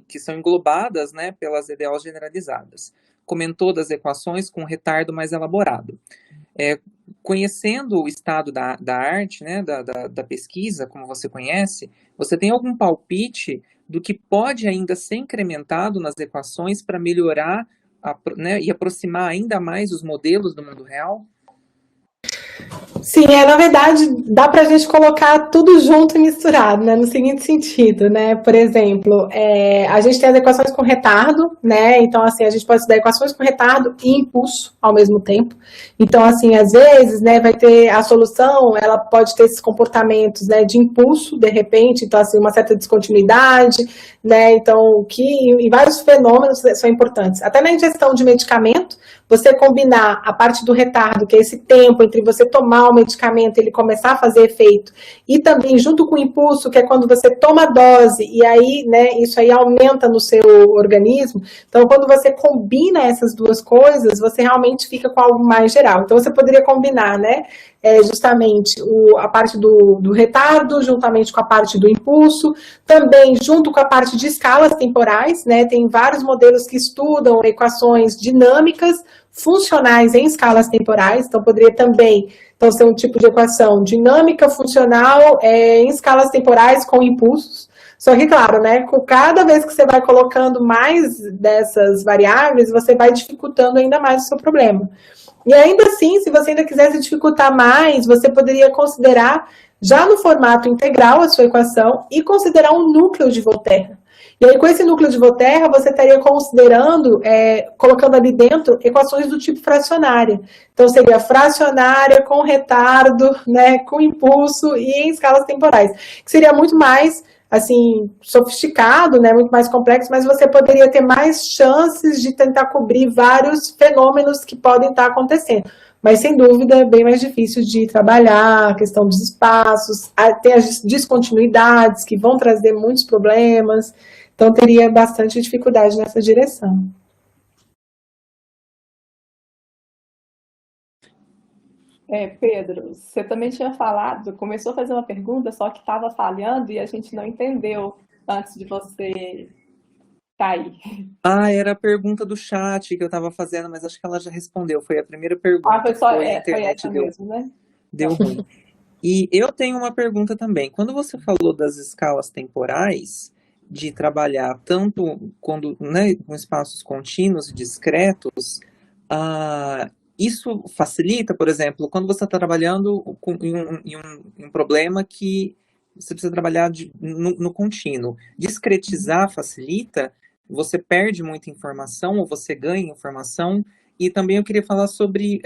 Speaker 2: que são englobadas, né, pelas EDOs generalizadas. comentou das equações com retardo mais elaborado. Conhecendo o estado da arte, né, da pesquisa, como você conhece, você tem algum palpite do que pode ainda ser incrementado nas equações para melhorar né, e aproximar ainda mais os modelos do mundo real?
Speaker 1: Sim, na verdade, dá para a gente colocar tudo junto e misturado, né? No seguinte sentido, né? Por exemplo, a gente tem as equações com retardo, né? Então, assim, a gente pode estudar equações com retardo e impulso ao mesmo tempo. Então, assim, às vezes, né, vai ter a solução, ela pode ter esses comportamentos, né, de impulso, de repente, então, assim, uma certa descontinuidade, né? Então, que em vários fenômenos são importantes. Até na ingestão de medicamento, você combinar a parte do retardo, que é esse tempo entre você tomar o medicamento e ele começar a fazer efeito, e também junto com o impulso, que é quando você toma a dose, e aí, né, isso aí aumenta no seu organismo. Então, quando você combina essas duas coisas, você realmente fica com algo mais geral. Então, você poderia combinar, né, justamente a parte do retardo, juntamente com a parte do impulso, também junto com a parte de escalas temporais, né, tem vários modelos que estudam equações dinâmicas, funcionais em escalas temporais, então poderia também ser um tipo de equação dinâmica, funcional, em escalas temporais com impulsos. Só que, claro, né, com cada vez que você vai colocando mais dessas variáveis, você vai dificultando ainda mais o seu problema. E ainda assim, se você ainda quisesse dificultar mais, você poderia considerar, já no formato integral, a sua equação e considerar um núcleo de Volterra. E aí, com esse núcleo de Volterra, você estaria considerando, colocando ali dentro, equações do tipo fracionária. Então, seria fracionária com retardo, né, com impulso e em escalas temporais. Que seria muito mais, assim, sofisticado, né, muito mais complexo, mas você poderia ter mais chances de tentar cobrir vários fenômenos que podem estar acontecendo. Mas, sem dúvida, é bem mais difícil de trabalhar, a questão dos espaços, tem as descontinuidades que vão trazer muitos problemas. Então, teria bastante dificuldade nessa direção.
Speaker 3: Pedro, você também tinha falado, começou a fazer uma pergunta, só que estava falhando e a gente não entendeu antes de você cair.
Speaker 2: Era a pergunta do chat que eu estava fazendo, mas acho que ela já respondeu. Foi a primeira pergunta.
Speaker 3: Foi só
Speaker 2: a internet
Speaker 3: foi essa mesmo, né?
Speaker 2: Deu ruim. E eu tenho uma pergunta também. Quando você falou das escalas temporais, de trabalhar tanto quando, né, com espaços contínuos e discretos, isso facilita, por exemplo, quando você está trabalhando em um problema que você precisa trabalhar no contínuo. Discretizar facilita? Você perde muita informação ou você ganha informação? E também eu queria falar sobre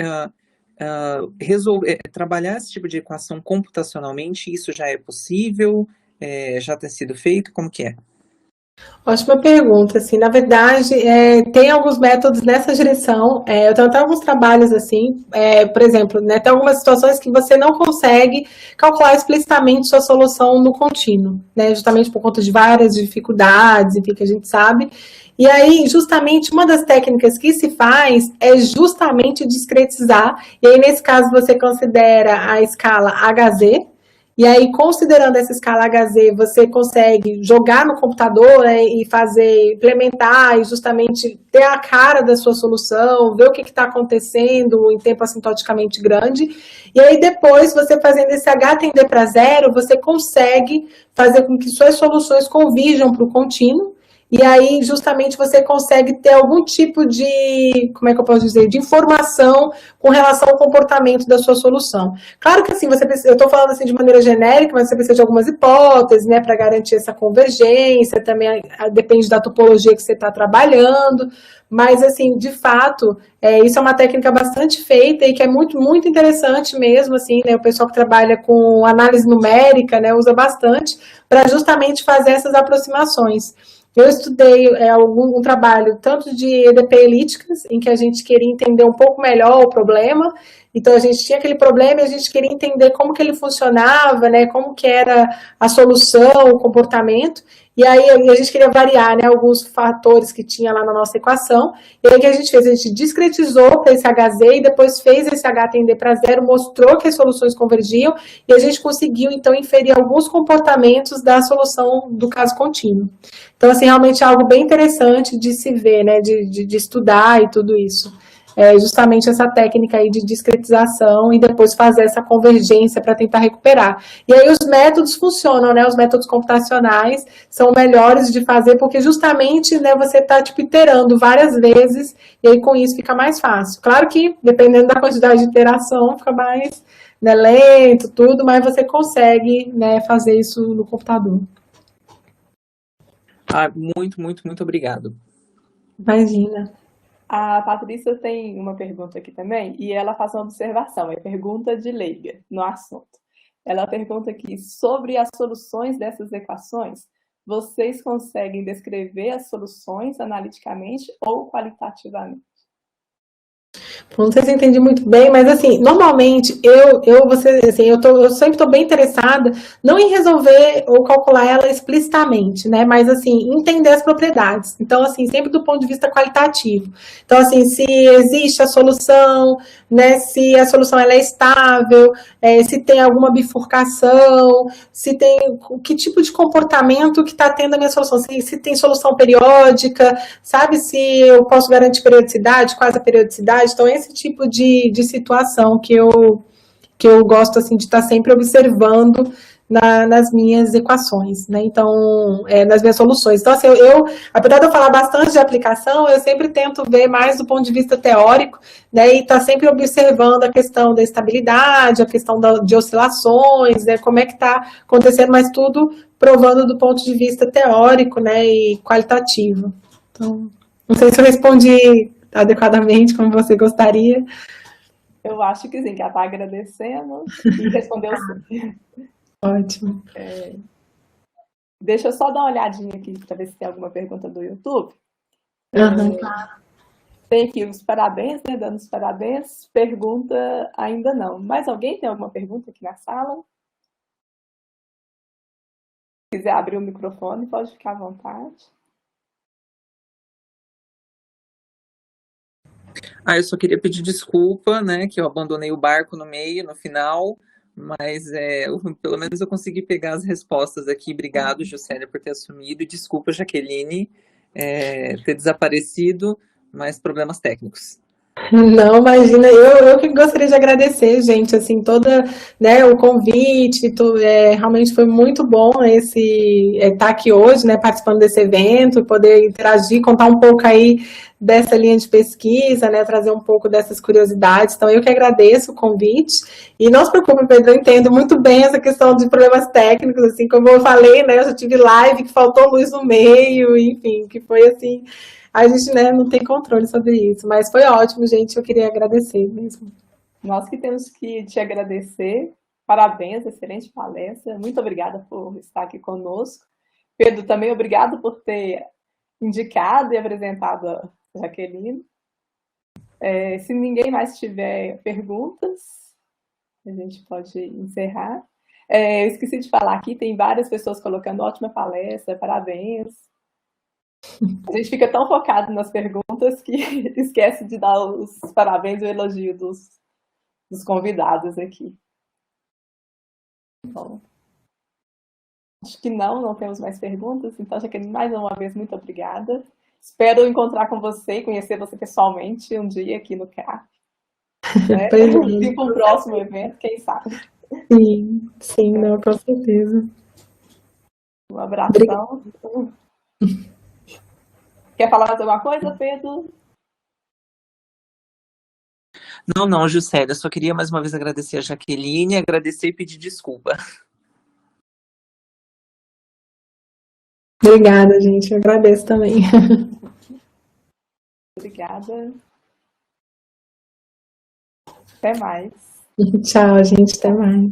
Speaker 2: trabalhar esse tipo de equação computacionalmente. Isso já é possível? Já tem sido feito? Como que é?
Speaker 1: Ótima pergunta, assim, na verdade, tem alguns métodos nessa direção, eu tenho até alguns trabalhos, assim, por exemplo, né, tem algumas situações que você não consegue calcular explicitamente sua solução no contínuo, né, justamente por conta de várias dificuldades, enfim, que a gente sabe, e aí, justamente, uma das técnicas que se faz é justamente discretizar, e aí, nesse caso, você considera a escala HZ. E aí, considerando essa escala HZ, você consegue jogar no computador, né, e implementar e justamente ter a cara da sua solução, ver o que está acontecendo em tempo assintoticamente grande. E aí, depois, você fazendo esse H tender para zero, você consegue fazer com que suas soluções convirjam para o contínuo. E aí, justamente, você consegue ter algum tipo de, como é que eu posso dizer, de informação com relação ao comportamento da sua solução. Claro que, assim, eu estou falando assim de maneira genérica, mas você precisa de algumas hipóteses, né, para garantir essa convergência, também depende da topologia que você está trabalhando, mas, assim, de fato, isso é uma técnica bastante feita e que é muito, muito interessante mesmo, assim, né, o pessoal que trabalha com análise numérica, né, usa bastante para justamente fazer essas aproximações. Eu estudei um trabalho tanto de EDP elípticas, em que a gente queria entender um pouco melhor o problema, Então a gente tinha aquele problema e a gente queria entender como que ele funcionava, né, como que era a solução, o comportamento, e aí a gente queria variar, né, alguns fatores que tinha lá na nossa equação, e aí o que a gente fez? A gente discretizou para esse HZ e depois fez esse H tender para zero, mostrou que as soluções convergiam, e a gente conseguiu, então, inferir alguns comportamentos da solução do caso contínuo. Então, assim, realmente é algo bem interessante de se ver, né, de estudar e tudo isso. É justamente essa técnica aí de discretização e depois fazer essa convergência para tentar recuperar. E aí os métodos funcionam, né? Os métodos computacionais são melhores de fazer porque justamente, né, você está tipo iterando várias vezes e aí com isso fica mais fácil. Claro que dependendo da quantidade de iteração fica mais, né, lento, tudo, mas você consegue, né, fazer isso no computador.
Speaker 2: Muito obrigado.
Speaker 1: Imagina.
Speaker 3: A Patrícia tem uma pergunta aqui também, e ela faz uma observação, é pergunta de leiga no assunto. Ela pergunta aqui sobre as soluções dessas equações, vocês conseguem descrever as soluções analiticamente ou qualitativamente?
Speaker 1: Não sei se eu entendi muito bem, mas assim, normalmente eu sempre estou bem interessada não em resolver ou calcular ela explicitamente, né? Mas assim, entender as propriedades. Então, assim, sempre do ponto de vista qualitativo. Então, assim, se existe a solução, né? Se a solução ela é estável, se tem alguma bifurcação, se tem que tipo de comportamento que está tendo a minha solução, se tem solução periódica, sabe? Se eu posso garantir periodicidade, quais a periodicidade. Então, esse tipo de situação que eu gosto assim, de estar sempre observando nas minhas equações, né? Então, nas minhas soluções. Então, assim, apesar de eu falar bastante de aplicação, eu sempre tento ver mais do ponto de vista teórico, né? E estar sempre observando a questão da estabilidade, a questão de oscilações, né? Como é que está acontecendo, mas tudo provando do ponto de vista teórico, né? E qualitativo. Então, não sei se eu respondi adequadamente como você gostaria.
Speaker 3: Eu acho que sim, que ela está agradecendo e respondeu sim.
Speaker 1: Ótimo.
Speaker 3: Deixa eu só dar uma olhadinha aqui para ver se tem alguma pergunta do YouTube. Tem aqui os parabéns, né? Dando os parabéns. Pergunta ainda não. Mas alguém tem alguma pergunta aqui na sala? Se quiser abrir o microfone, pode ficar à vontade.
Speaker 2: Eu só queria pedir desculpa, né, que eu abandonei o barco no meio, no final, mas pelo menos eu consegui pegar as respostas aqui. Obrigado, Juscelia, por ter assumido, e desculpa, Jaqueline, ter desaparecido, mas problemas técnicos.
Speaker 1: Não, imagina, eu que gostaria de agradecer, gente, assim, né, o convite, realmente foi muito bom estar aqui hoje, né, participando desse evento, poder interagir, contar um pouco aí dessa linha de pesquisa, né, trazer um pouco dessas curiosidades. Então, eu que agradeço o convite, e não se preocupe, Pedro, eu entendo muito bem essa questão de problemas técnicos, assim, como eu falei, né, eu já tive live que faltou luz no meio, enfim, que foi assim... A gente, né, não tem controle sobre isso, mas foi ótimo, gente, eu queria agradecer mesmo.
Speaker 3: Nós que temos que te agradecer, parabéns, excelente palestra, muito obrigada por estar aqui conosco. Pedro, também obrigado por ter indicado e apresentado a Jaqueline. Se ninguém mais tiver perguntas, a gente pode encerrar. Eu esqueci de falar aqui, tem várias pessoas colocando ótima palestra, parabéns. A gente fica tão focado nas perguntas que esquece de dar os parabéns e o elogio dos convidados aqui. Bom, acho que não temos mais perguntas, então, Jaqueline, mais uma vez, muito obrigada. Espero encontrar com você e conhecer você pessoalmente um dia aqui no CAP. Né? E para o próximo evento, quem sabe.
Speaker 1: Sim, não, com certeza.
Speaker 3: Um abração. Quer falar mais alguma coisa, Pedro?
Speaker 2: Não, Juscelia, só queria mais uma vez agradecer a Jaqueline, agradecer e pedir desculpa.
Speaker 1: Obrigada, gente, eu agradeço também.
Speaker 3: Obrigada. Até mais.
Speaker 1: Tchau, gente, até mais.